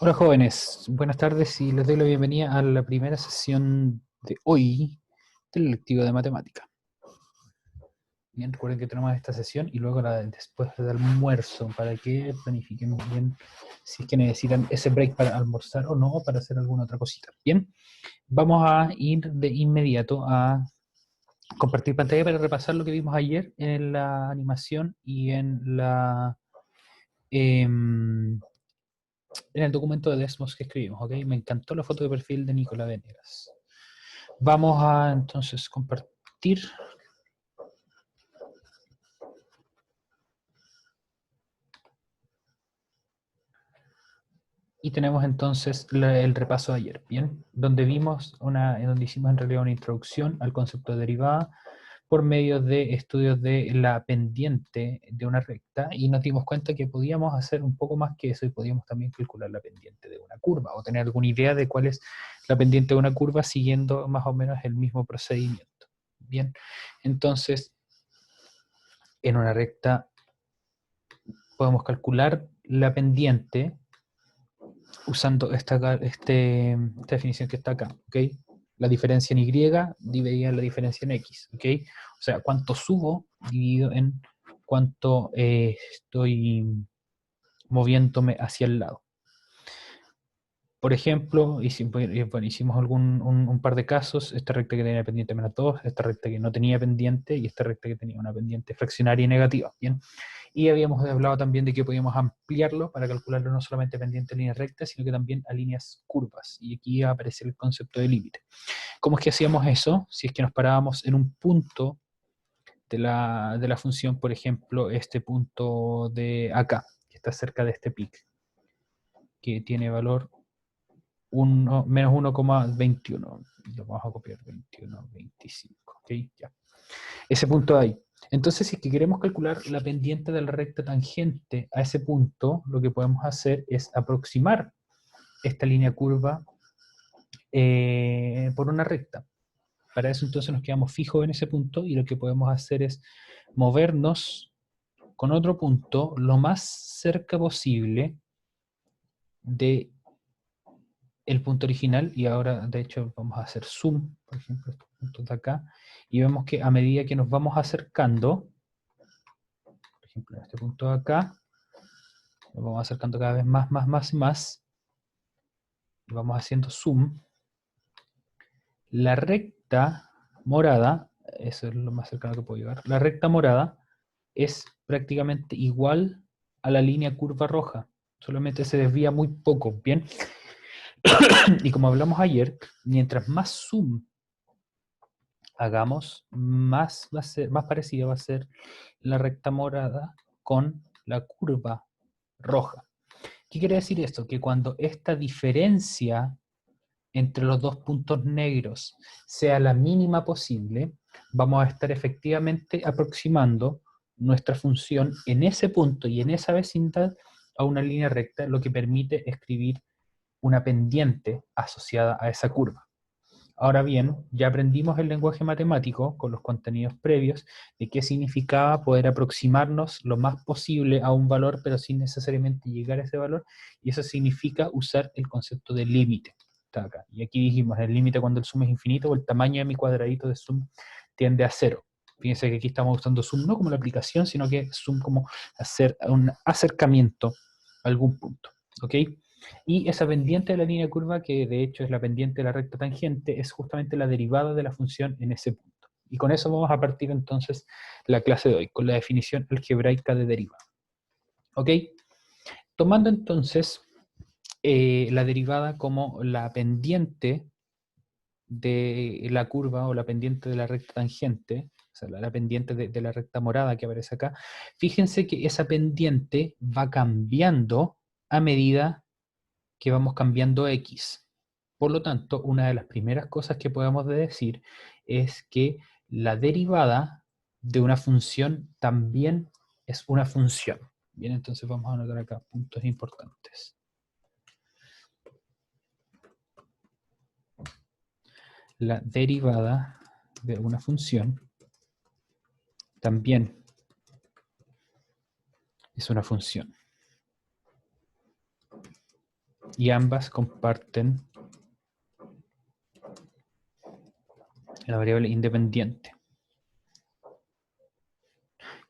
Hola jóvenes, buenas tardes y les doy la bienvenida a la primera sesión de hoy del lectivo de matemática. Bien, recuerden que tenemos esta sesión y luego después del almuerzo para que planifiquen bien si es que necesitan ese break para almorzar o no, o para hacer alguna otra cosita. Bien, vamos a ir de inmediato a compartir pantalla para repasar lo que vimos ayer en la animación y em, en el documento de Desmos que escribimos, ¿ok? Me encantó la foto de perfil de Nicolás Venegas. Vamos a entonces compartir. Y tenemos entonces el repaso de ayer, ¿bien? Donde donde hicimos en realidad una introducción al concepto de derivada por medio de estudios de la pendiente de una recta y nos dimos cuenta que podíamos hacer un poco más que eso y podíamos también calcular la pendiente de una curva o tener alguna idea de cuál es la pendiente de una curva siguiendo más o menos el mismo procedimiento. Bien, entonces en una recta podemos calcular la pendiente usando esta definición que está acá, ¿ok? La diferencia en Y dividida en la diferencia en X, ¿ok? O sea, cuánto subo dividido en cuánto estoy moviéndome hacia el lado. Por ejemplo, hicimos un par de casos, esta recta que tenía pendiente menos 2, esta recta que no tenía pendiente y esta recta que tenía una pendiente fraccionaria y negativa, ¿bien? Y habíamos hablado también de que podíamos ampliarlo para calcularlo no solamente pendiente a líneas rectas, sino que también a líneas curvas. Y aquí aparece el concepto de límite. ¿Cómo es que hacíamos eso? Si es que nos parábamos en un punto de la función, por ejemplo, este punto de acá, que está cerca de este pic, que tiene valor menos 1,21. Lo vamos a copiar, 21,25. ¿Ok? Ya. Ese punto de ahí. Entonces, si es que queremos calcular la pendiente de la recta tangente a ese punto, lo que podemos hacer es aproximar esta línea curva por una recta. Para eso entonces nos quedamos fijos en ese punto y lo que podemos hacer es movernos con otro punto lo más cerca posible de el punto original, y ahora de hecho vamos a hacer zoom, por ejemplo, estos puntos de acá, y vemos que a medida que nos vamos acercando, por ejemplo en este punto de acá, nos vamos acercando cada vez más y más, y vamos haciendo zoom, la recta morada, eso es lo más cercano que puedo llegar, la recta morada es prácticamente igual a la línea curva roja, solamente se desvía muy poco, ¿bien? Y como hablamos ayer, mientras más zoom hagamos, más parecida va a ser la recta morada con la curva roja. ¿Qué quiere decir esto? Que cuando esta diferencia entre los dos puntos negros sea la mínima posible, vamos a estar efectivamente aproximando nuestra función en ese punto y en esa vecindad a una línea recta, lo que permite escribir una pendiente asociada a esa curva. Ahora bien, ya aprendimos el lenguaje matemático con los contenidos previos de qué significaba poder aproximarnos lo más posible a un valor, pero sin necesariamente llegar a ese valor, y eso significa usar el concepto de límite. Está acá. Y aquí dijimos, el límite cuando el zoom es infinito o el tamaño de mi cuadradito de zoom tiende a cero. Fíjense que aquí estamos usando zoom no como la aplicación, sino que zoom como hacer un acercamiento a algún punto. ¿Ok? Y esa pendiente de la línea curva, que de hecho es la pendiente de la recta tangente, es justamente la derivada de la función en ese punto. Y con eso vamos a partir entonces la clase de hoy, con la definición algebraica de derivada. ¿Ok? Tomando entonces la derivada como la pendiente de la curva o la pendiente de la recta tangente, o sea, la pendiente de la recta morada que aparece acá, fíjense que esa pendiente va cambiando a medida que vamos cambiando X. Por lo tanto, una de las primeras cosas que podemos decir es que la derivada de una función también es una función. Bien, entonces vamos a anotar acá puntos importantes. La derivada de una función también es una función. y ambas comparten la variable independiente.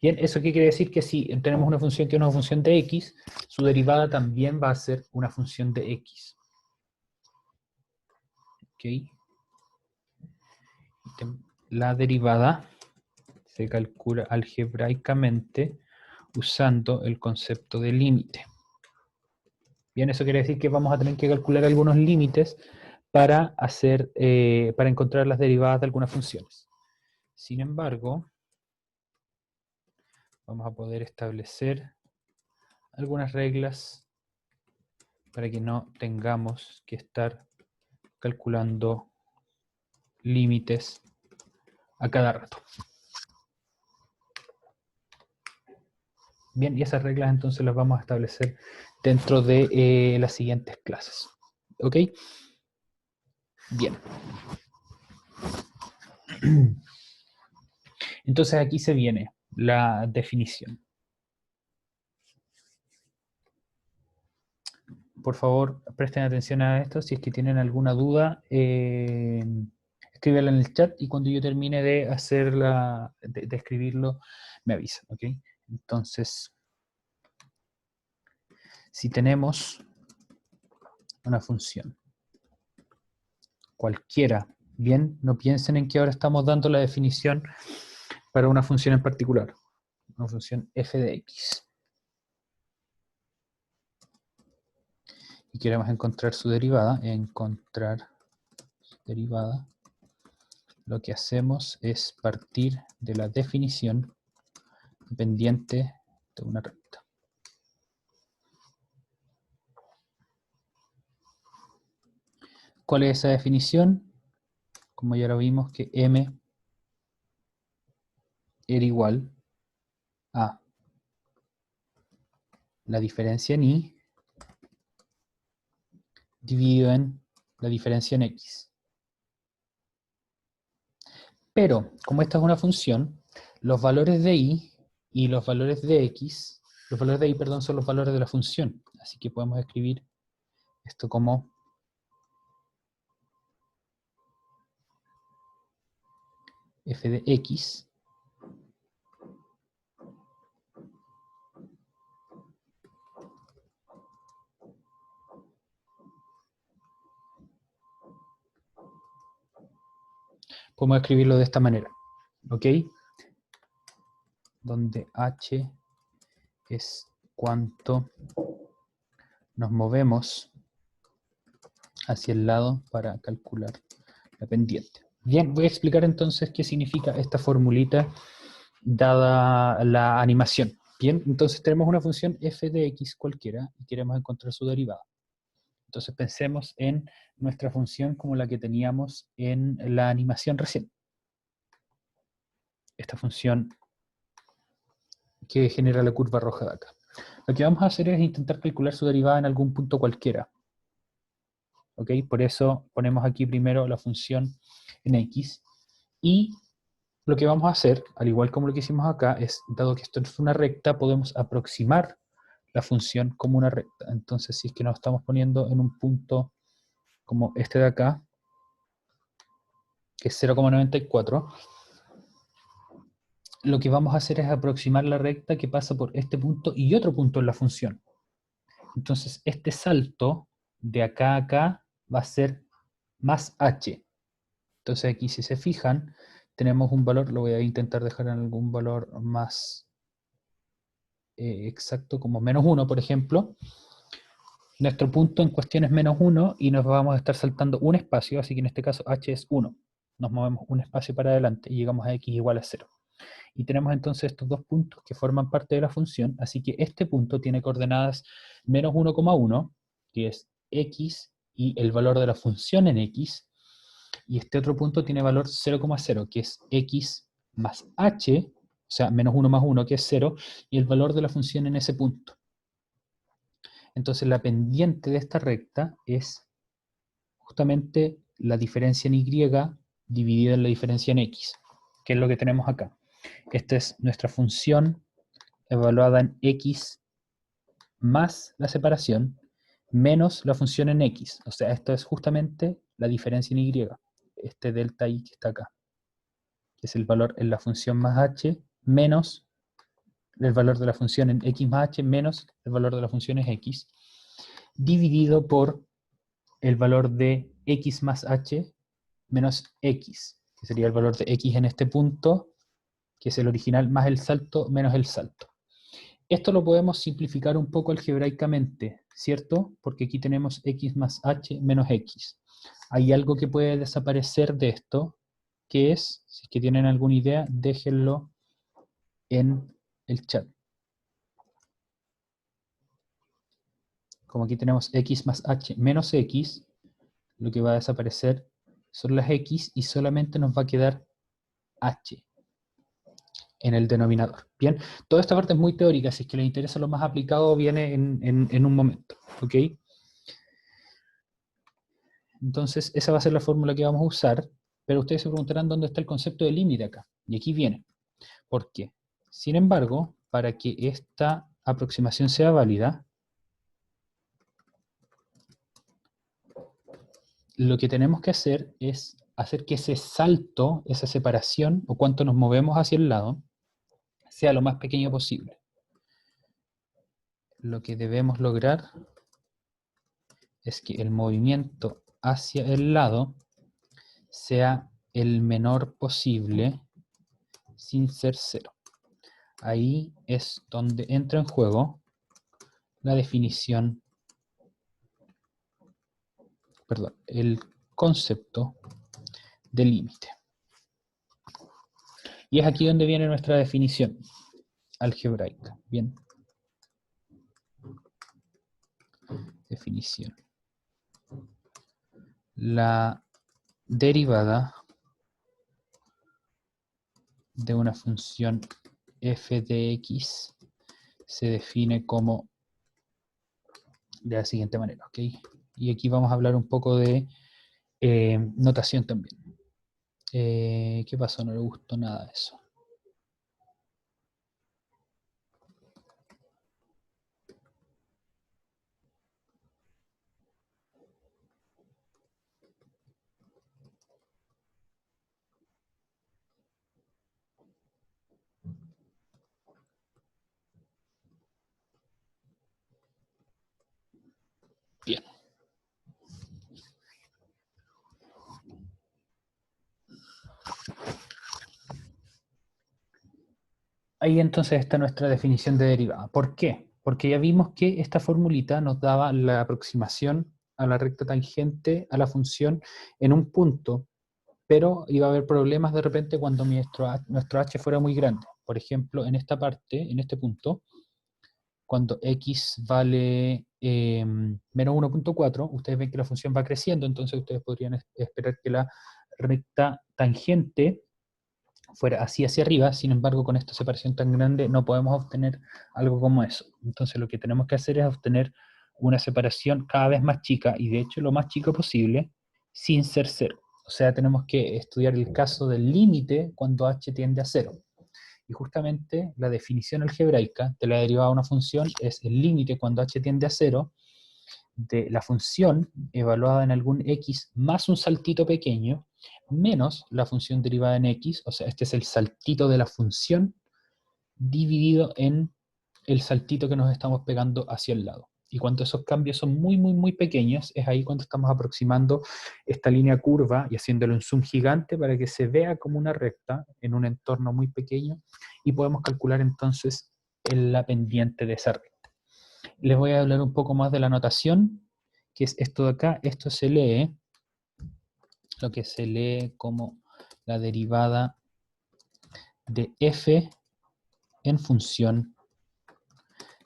Bien, ¿eso qué quiere decir? Que si tenemos una función que es una función de x, su derivada también va a ser una función de x. ¿Ok? La derivada se calcula algebraicamente usando el concepto de límite. Bien, eso quiere decir que vamos a tener que calcular algunos límites para encontrar las derivadas de algunas funciones. Sin embargo, vamos a poder establecer algunas reglas para que no tengamos que estar calculando límites a cada rato. Bien, y esas reglas entonces las vamos a establecer dentro de las siguientes clases. ¿Ok? Bien. Entonces aquí se viene la definición. Por favor, presten atención a esto. Si es que tienen alguna duda, escríbela en el chat y cuando yo termine de de escribirlo, me avisan, ¿ok? Entonces, si tenemos una función cualquiera, bien, no piensen en que ahora estamos dando la definición para una función en particular, una función f de x. Y queremos encontrar su derivada, lo que hacemos es partir de la definición dependiente de una recta. ¿Cuál es esa definición? Como ya lo vimos, que m era igual a la diferencia en y dividido en la diferencia en x. Pero, como esta es una función, los valores de y y los valores de x, los valores de y, perdón, son los valores de la función. Así que podemos escribir esto como f de x podemos escribirlo de esta manera, ¿ok? Donde h es cuánto nos movemos hacia el lado para calcular la pendiente. Bien, voy a explicar entonces qué significa esta formulita dada la animación. Bien, entonces tenemos una función f de x cualquiera y queremos encontrar su derivada. Entonces pensemos en nuestra función como la que teníamos en la animación recién. Esta función que genera la curva roja de acá. Lo que vamos a hacer es intentar calcular su derivada en algún punto cualquiera. ¿Ok? Por eso ponemos aquí primero la función en x. Y lo que vamos a hacer, al igual como lo que hicimos acá, es, dado que esto es una recta, podemos aproximar la función como una recta. Entonces, si es que nos estamos poniendo en un punto como este de acá, que es 0,94, lo que vamos a hacer es aproximar la recta que pasa por este punto y otro punto en la función. Entonces, este salto de acá a acá va a ser más h. Entonces aquí, si se fijan, tenemos un valor, lo voy a intentar dejar en algún valor más exacto, como -1, por ejemplo. Nuestro punto en cuestión es -1 y nos vamos a estar saltando un espacio, así que en este caso h es 1. Nos movemos un espacio para adelante y llegamos a x igual a 0. Y tenemos entonces estos dos puntos que forman parte de la función, así que este punto tiene coordenadas -1,1, que es x y el valor de la función en x, y este otro punto tiene valor 0,0, que es x más h, o sea, -1 más 1, que es 0, y el valor de la función en ese punto. Entonces la pendiente de esta recta es justamente la diferencia en y dividida en la diferencia en x, que es lo que tenemos acá. Esta es nuestra función evaluada en x más la separación, menos la función en x. O sea, esto es justamente la diferencia en y. Este delta y que está acá, que es el valor en la función más h menos el valor de la función en x más h menos el valor de la función en x, dividido por el valor de x más h menos x, que sería el valor de x en este punto, que es el original, más el salto menos el salto. Esto lo podemos simplificar un poco algebraicamente, ¿cierto? Porque aquí tenemos x más h menos x. Hay algo que puede desaparecer de esto, que es, si es que tienen alguna idea, déjenlo en el chat. Como aquí tenemos x más h menos x, lo que va a desaparecer son las x y solamente nos va a quedar h en el denominador. Bien, toda esta parte es muy teórica, si es que les interesa lo más aplicado viene en un momento, ¿ok? Entonces esa va a ser la fórmula que vamos a usar, pero ustedes se preguntarán dónde está el concepto de límite acá, y aquí viene. ¿Por qué? Sin embargo, para que esta aproximación sea válida, lo que tenemos que hacer es hacer que ese salto, esa separación, o cuánto nos movemos hacia el lado, sea lo más pequeño posible. Lo que debemos lograr es que el movimiento hacia el lado sea el menor posible sin ser cero. Ahí es donde entra en juego la definición, perdón, el concepto de límite. Y es aquí donde viene nuestra definición algebraica. Bien. Definición. La derivada de una función f de x se define como de la siguiente manera, ¿ok? Y aquí vamos a hablar un poco de notación también. ¿Qué pasó? No le gustó nada eso. Bien. Ahí entonces está nuestra definición de derivada. ¿Por qué? Porque ya vimos que esta formulita nos daba la aproximación a la recta tangente a la función en un punto, pero iba a haber problemas de repente cuando nuestro h fuera muy grande. Por ejemplo, en esta parte, en este punto, cuando x vale menos 1.4, ustedes ven que la función va creciendo, entonces ustedes podrían esperar que la recta tangente fuera así hacia arriba. Sin embargo, con esta separación tan grande no podemos obtener algo como eso. Entonces lo que tenemos que hacer es obtener una separación cada vez más chica, y de hecho lo más chica posible, sin ser cero. O sea, tenemos que estudiar el caso del límite cuando h tiende a cero. Y justamente la definición algebraica de la derivada de una función es el límite cuando h tiende a cero de la función evaluada en algún x más un saltito pequeño, menos la función derivada en x, o sea, este es el saltito de la función, dividido en el saltito que nos estamos pegando hacia el lado. Y cuando esos cambios son muy, muy, muy pequeños, es ahí cuando estamos aproximando esta línea curva y haciéndole un zoom gigante para que se vea como una recta en un entorno muy pequeño, y podemos calcular entonces la pendiente de esa recta. Les voy a hablar un poco más de la notación, que es esto de acá. Esto se lee, lo que se lee como la derivada de f en función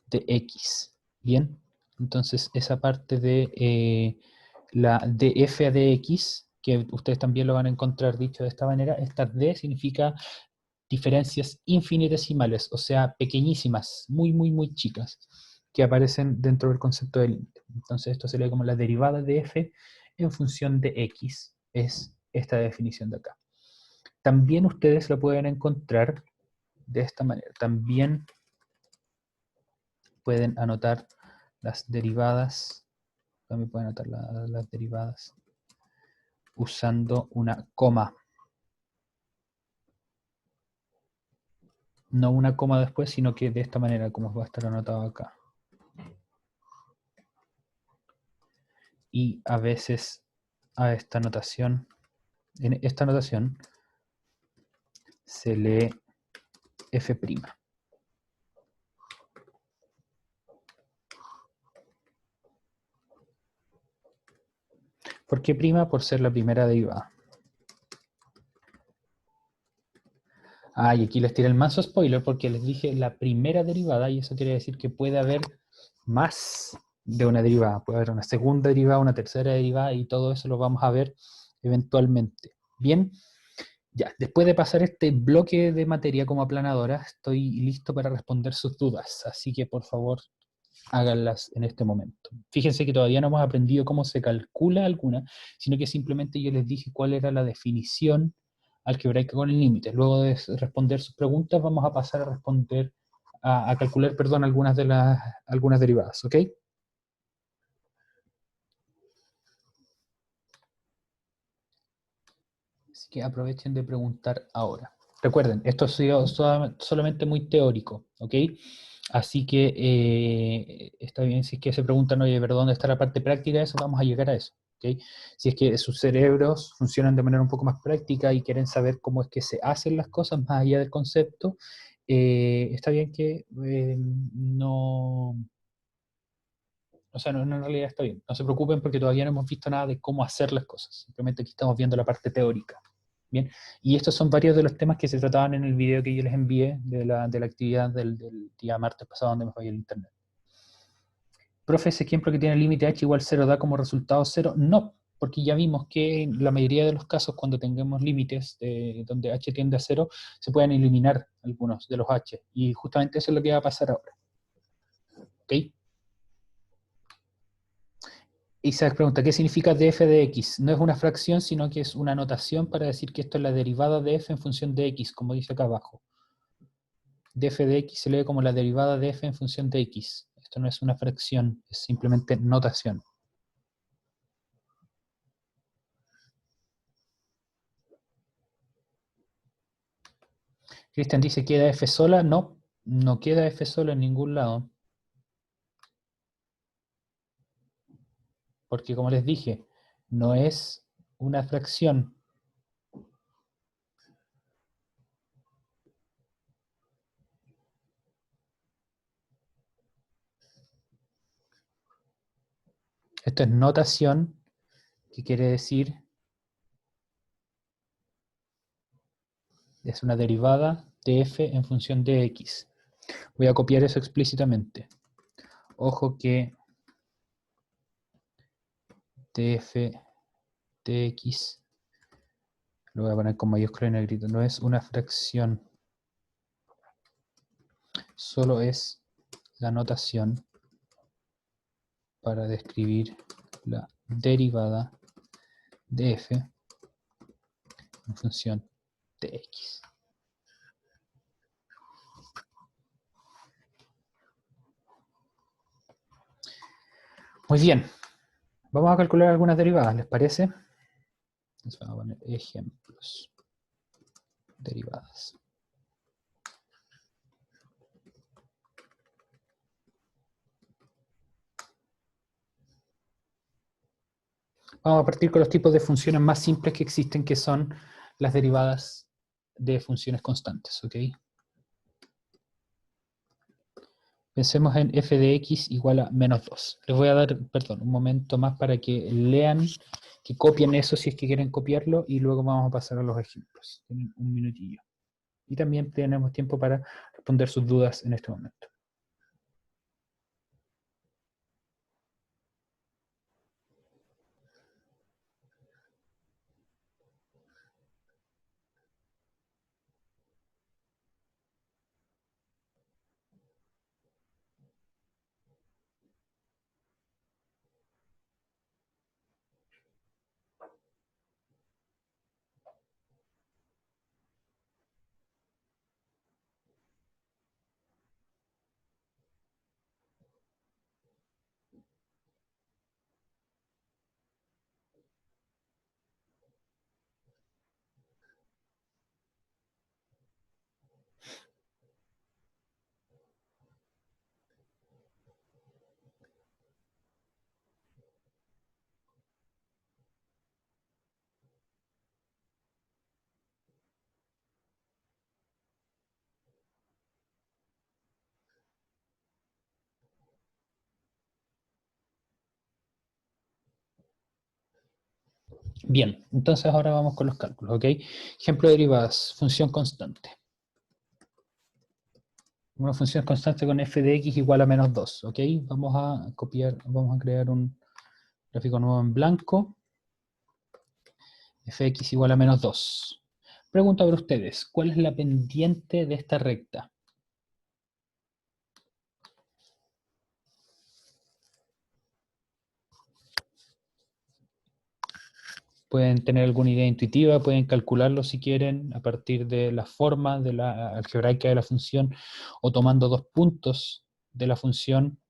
de x. Bien, entonces esa parte de la df a dx, que ustedes también lo van a encontrar dicho de esta manera, esta d significa diferencias infinitesimales, o sea, pequeñísimas, muy, muy, muy chicas, que aparecen dentro del concepto de límite. Entonces esto se lee como la derivada de f en función de x, es esta definición de acá. También ustedes lo pueden encontrar de esta manera. También pueden anotar las derivadas también pueden anotar las derivadas usando una coma. No una coma después, sino que de esta manera, como va a estar anotado acá. Y a veces a esta notación, en esta notación, se lee f'. ¿Por qué prima? Por ser la primera derivada. Ah, y aquí les tiré el manso spoiler porque les dije la primera derivada y eso quiere decir que puede haber más de una derivada. Puede haber una segunda derivada, una tercera derivada y todo eso lo vamos a ver eventualmente. Bien, ya, después de pasar este bloque de materia como aplanadora, estoy listo para responder sus dudas. Así que por favor, háganlas en este momento. Fíjense que todavía no hemos aprendido cómo se calcula alguna, sino que simplemente yo les dije cuál era la definición algebraica con el límite. Luego de responder sus preguntas, vamos a pasar a responder, a calcular, perdón, algunas derivadas, ¿ok? Así que aprovechen de preguntar ahora. Recuerden, esto ha sido solamente muy teórico, ¿ok? Así que está bien si es que se preguntan, oye, pero ¿dónde está la parte práctica de eso? Vamos a llegar a eso, ¿ok? Si es que sus cerebros funcionan de manera un poco más práctica y quieren saber cómo es que se hacen las cosas más allá del concepto, está bien que no... O sea, no, en realidad está bien. No se preocupen porque todavía no hemos visto nada de cómo hacer las cosas. Simplemente aquí estamos viendo la parte teórica. Bien, y estos son varios de los temas que se trataban en el video que yo les envié de la actividad del día martes pasado donde me falló el internet. Profe, ese ejemplo que tiene el límite h igual 0 da como resultado 0. No, porque ya vimos que en la mayoría de los casos cuando tengamos límites donde h tiende a 0, se pueden eliminar algunos de los h. Y justamente eso es lo que va a pasar ahora. ¿Ok? Isaac pregunta, ¿qué significa df de x? No es una fracción, sino que es una notación para decir que esto es la derivada de f en función de x, como dice acá abajo. Df de x se lee como la derivada de f en función de x. Esto no es una fracción, es simplemente notación. Cristian dice, ¿queda f sola? No, no queda f sola en ningún lado. Porque como les dije, no es una fracción. Esto es notación, que quiere decir es una derivada de f en función de x. Voy a copiar eso explícitamente. Ojo que df de x, lo voy a poner con mayúscula en negrito, no es una fracción, solo es la notación para describir la derivada de f en función de x. Muy bien, vamos a calcular algunas derivadas, ¿les parece? Les vamos a poner ejemplos. Derivadas. Vamos a partir con los tipos de funciones más simples que existen, que son las derivadas de funciones constantes, ¿ok? Pensemos en f de x igual a menos 2. Les voy a dar, perdón, un momento más para que lean, que copien eso si es que quieren copiarlo, y luego vamos a pasar a los ejemplos. Tienen un minutillo. Y también tenemos tiempo para responder sus dudas en este momento. Bien, entonces ahora vamos con los cálculos, ¿ok? Ejemplo de derivadas, función constante. Una función constante con f de x igual a menos 2, ¿ok? Vamos a copiar, vamos a crear un gráfico nuevo en blanco. Fx igual a menos 2. Pregunta para ustedes, ¿cuál es la pendiente de esta recta? Pueden tener alguna idea intuitiva, pueden calcularlo si quieren a partir de la forma de la algebraica de la función o tomando dos puntos de la función.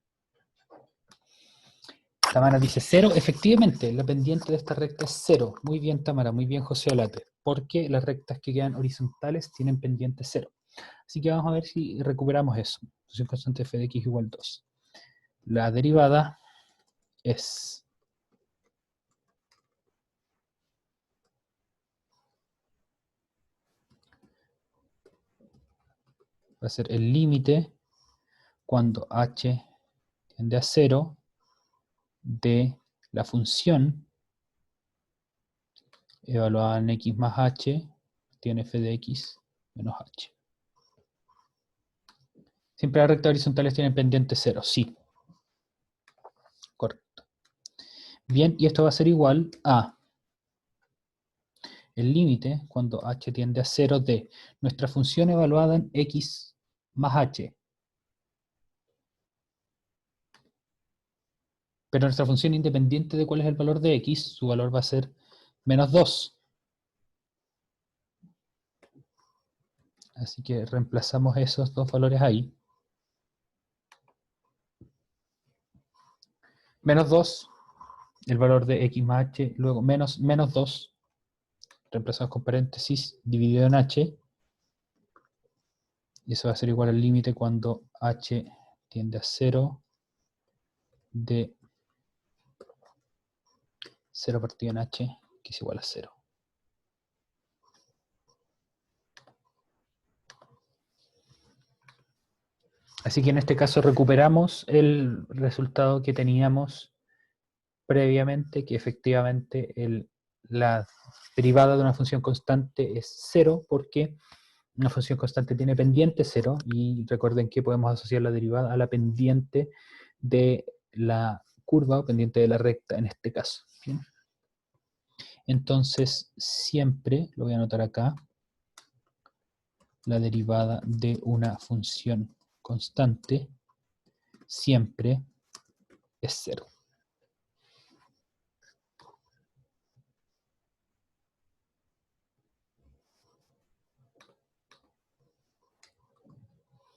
Tamara dice 0, efectivamente, la pendiente de esta recta es 0. Muy bien, Tamara, muy bien, José Olate, porque las rectas que quedan horizontales tienen pendiente 0. Así que vamos a ver si recuperamos eso. Función constante f de x igual 2. La derivada es... va a ser el límite cuando h tiende a 0 de la función evaluada en x más h tiene f de x menos h. Siempre las rectas horizontales tienen pendiente 0, sí. Correcto. Bien, y esto va a ser igual a el límite cuando h tiende a 0 de nuestra función evaluada en x más h. Pero nuestra función independiente de cuál es el valor de x, su valor va a ser menos 2. Así que reemplazamos esos dos valores ahí. Menos 2, el valor de x más h, luego menos 2, reemplazamos con paréntesis, dividido en h, y eso va a ser igual al límite cuando h tiende a 0 de 0 partido en h, que es igual a 0. Así que en este caso recuperamos el resultado que teníamos previamente, que efectivamente la derivada de una función constante es 0, porque una función constante tiene pendiente 0, y recuerden que podemos asociar la derivada a la pendiente de la curva o pendiente de la recta en este caso. ¿Bien? Entonces siempre, lo voy a anotar acá, la derivada de una función constante siempre es 0.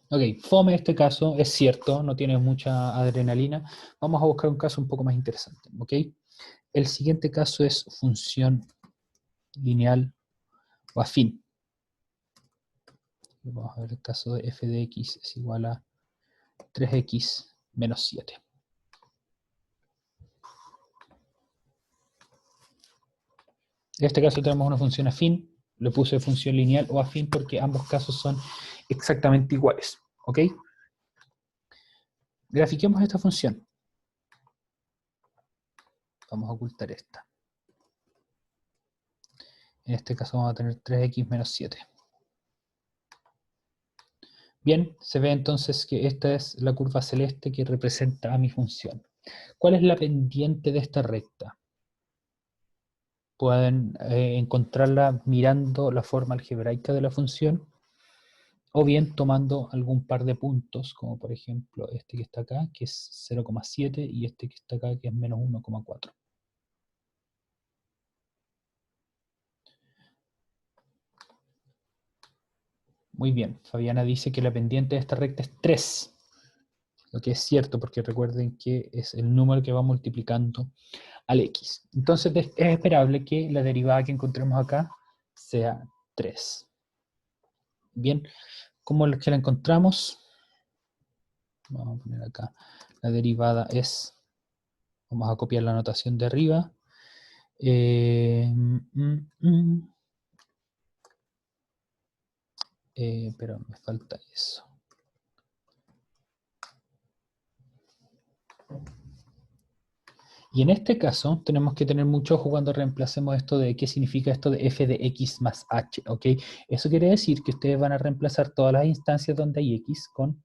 Ok, fome este caso, es cierto, no tiene mucha adrenalina. Vamos a buscar un caso un poco más interesante, ¿ok? El siguiente caso es función lineal o afín. Vamos a ver el caso de f de x es igual a 3x menos 7. En este caso tenemos una función afín, le puse función lineal o afín porque ambos casos son exactamente iguales, ¿ok? Grafiquemos esta función. Vamos a ocultar esta. En este caso vamos a tener 3x menos 7. Bien, se ve entonces que esta es la curva celeste que representa a mi función. ¿Cuál es la pendiente de esta recta? Pueden encontrarla mirando la forma algebraica de la función, o bien tomando algún par de puntos, como por ejemplo este que está acá, que es 0,7, y este que está acá, que es menos 1,4. Muy bien, Fabiana dice que la pendiente de esta recta es 3, lo que es cierto, porque recuerden que es el número que va multiplicando al x. Entonces es esperable que la derivada que encontremos acá sea 3. Bien, ¿cómo es que la encontramos? Vamos a poner acá. La derivada es, vamos a copiar la notación de arriba. Pero me falta eso. Y en este caso tenemos que tener mucho ojo cuando reemplacemos esto de qué significa esto de f de x más h, ¿ok? Eso quiere decir que ustedes van a reemplazar todas las instancias donde hay x con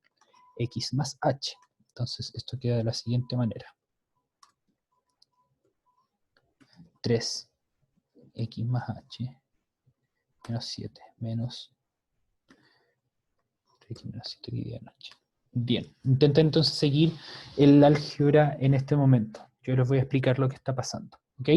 x más h. Entonces esto queda de la siguiente manera. 3x más h menos 7 menos 3x menos 7 dividido en h. Bien, intenten entonces seguir el álgebra en este momento. Yo les voy a explicar lo que está pasando, ¿ok?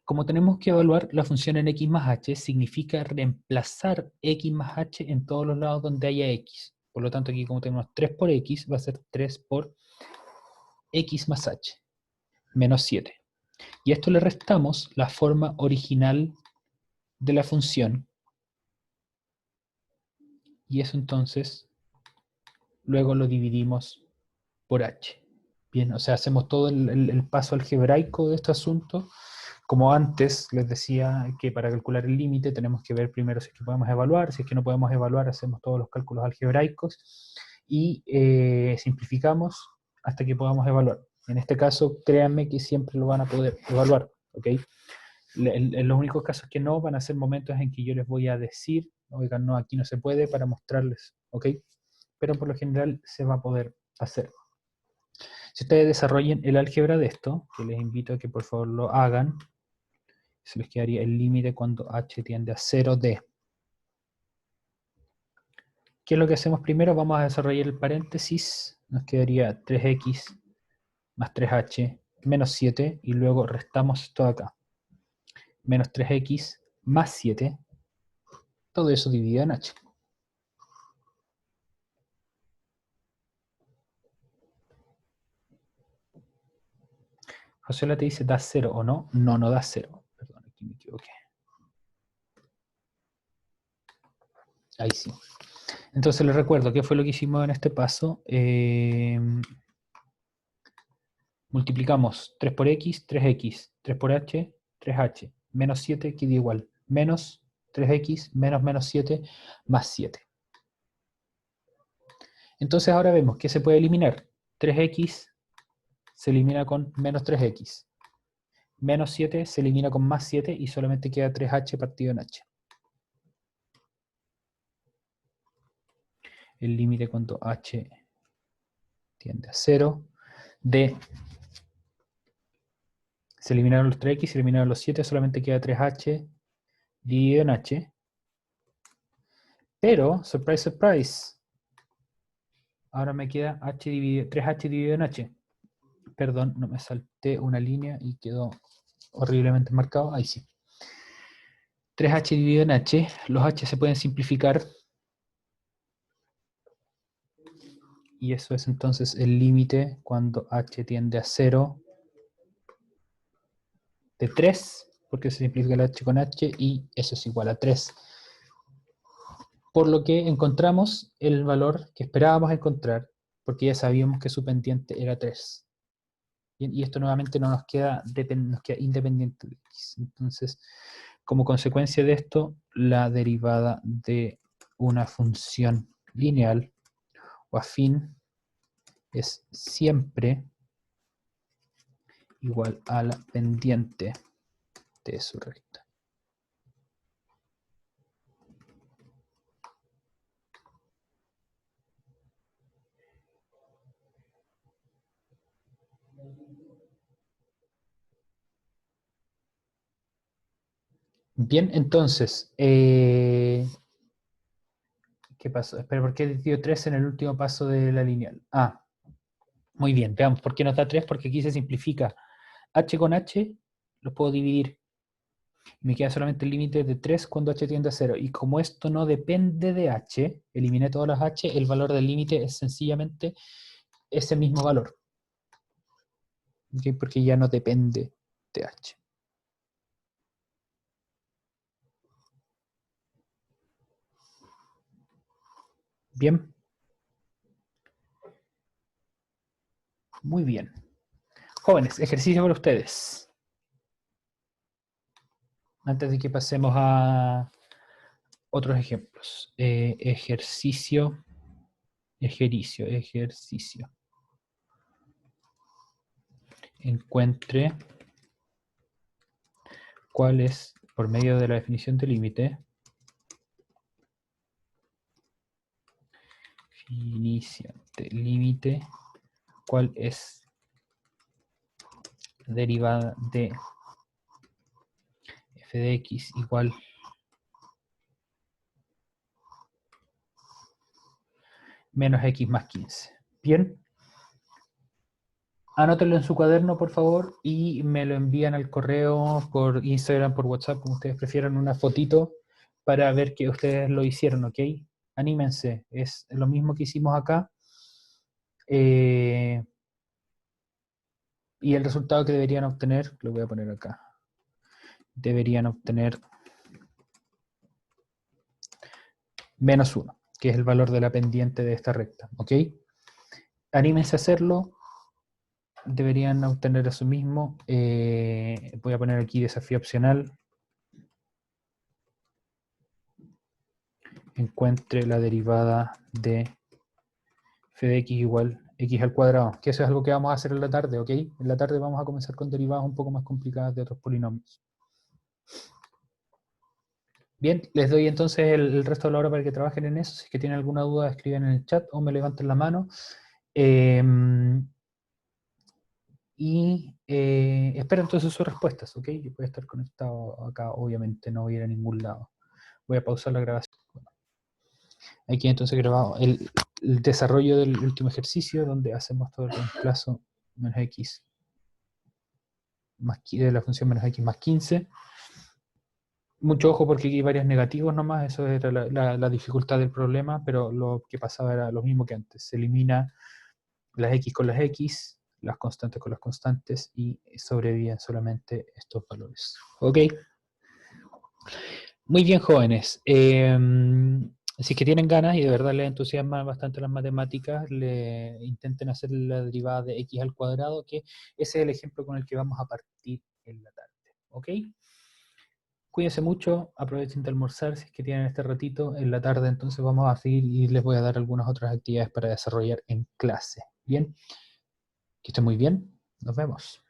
Como tenemos que evaluar la función en x más h, significa reemplazar x más h en todos los lados donde haya x. Por lo tanto, aquí como tenemos 3 por x, va a ser 3 por x más h, menos 7. Y a esto le restamos la forma original de la función. Y eso entonces, luego lo dividimos por h. Bien, o sea, hacemos todo el paso algebraico de este asunto. Como antes les decía que para calcular el límite tenemos que ver primero si es que podemos evaluar, si es que no podemos evaluar hacemos todos los cálculos algebraicos y simplificamos hasta que podamos evaluar. En este caso, créanme que siempre lo van a poder evaluar, ¿ok? En los únicos casos que no van a ser momentos en que yo les voy a decir, oigan, no, aquí no se puede para mostrarles, ¿ok? Pero por lo general se va a poder hacer. Si ustedes desarrollen el álgebra de esto, que les invito a que por favor lo hagan, se les quedaría el límite cuando h tiende a 0 de. ¿Qué es lo que hacemos primero? Vamos a desarrollar el paréntesis. Nos quedaría 3x más 3h menos 7 y luego restamos esto de acá. Menos 3x más 7. Todo eso dividido en h. Josuela te dice, ¿da 0 o no? No, no da 0. Perdón, aquí me equivoqué. Ahí sí. Entonces les recuerdo qué fue lo que hicimos en este paso. Multiplicamos 3 por x, 3x, 3 por h, 3h, menos 7 queda igual, menos 3x, menos 7, más 7. Entonces ahora vemos que se puede eliminar. 3x se elimina con menos 3x. Menos 7 se elimina con más 7 y solamente queda 3h partido en h. El límite cuando h tiende a 0 de... Se eliminaron los 3x, se eliminaron los 7, solamente queda 3h dividido en h. Pero, surprise, surprise, ahora me queda 3h dividido en h. Perdón, no me salté una línea y quedó horriblemente marcado. Ahí sí. 3h dividido en h. Los h se pueden simplificar. Y eso es entonces el límite cuando h tiende a 0 de 3, porque se simplifica el h con h y eso es igual a 3. Por lo que encontramos el valor que esperábamos encontrar, porque ya sabíamos que su pendiente era 3. Y esto nuevamente no nos queda independiente de x. Entonces, como consecuencia de esto, la derivada de una función lineal o afín es siempre igual a la pendiente de su recta. Bien, entonces, ¿qué pasó? Espera, ¿por qué dio 3 en el último paso de la lineal? Ah, muy bien, veamos por qué nos da 3, porque aquí se simplifica. H con H los puedo dividir. Me queda solamente el límite de 3 cuando h tiende a 0. Y como esto no depende de h, eliminé todas las h, el valor del límite es sencillamente ese mismo valor. ¿Okay? Porque ya no depende de h. Bien. Muy bien. Jóvenes, ejercicio para ustedes. Antes de que pasemos a otros ejemplos. Ejercicio. encuentre cuál es, por medio de la definición de límite, cuál es derivada de f de x igual menos x más 15. Bien. Anótenlo en su cuaderno, por favor, y me lo envían al correo, por Instagram, por WhatsApp, como ustedes prefieran, una fotito para ver que ustedes lo hicieron, ¿ok? Anímense, es lo mismo que hicimos acá. Y el resultado que deberían obtener, lo voy a poner acá. Deberían obtener menos 1, que es el valor de la pendiente de esta recta, ¿ok? Anímense a hacerlo. Deberían obtener eso mismo. Voy a poner aquí desafío opcional. Encuentre la derivada de f de x igual x al cuadrado, que eso es algo que vamos a hacer en la tarde, ¿ok? En la tarde vamos a comenzar con derivadas un poco más complicadas de otros polinomios. Bien, les doy entonces el resto de la hora para que trabajen en eso. Si es que tienen alguna duda, escriben en el chat o me levanten la mano. Espero entonces sus respuestas, ¿ok? Yo voy a estar conectado acá, obviamente, no voy a ir a ningún lado. Voy a pausar la grabación. Aquí entonces grabado el desarrollo del último ejercicio, donde hacemos todo el reemplazo menos x de la función menos x más 15. Mucho ojo porque aquí hay varios negativos nomás, eso era la dificultad del problema, pero lo que pasaba era lo mismo que antes. Se elimina las x con las x, las constantes con las constantes, y sobreviven solamente estos valores. ¿Ok? Muy bien, jóvenes. Si es que tienen ganas y de verdad les entusiasman bastante las matemáticas, intenten hacer la derivada de x al cuadrado, que ese es el ejemplo con el que vamos a partir en la tarde. ¿Ok? Cuídense mucho, aprovechen de almorzar si es que tienen este ratito. En la tarde entonces vamos a seguir y les voy a dar algunas otras actividades para desarrollar en clase. Bien, que estén muy bien, nos vemos.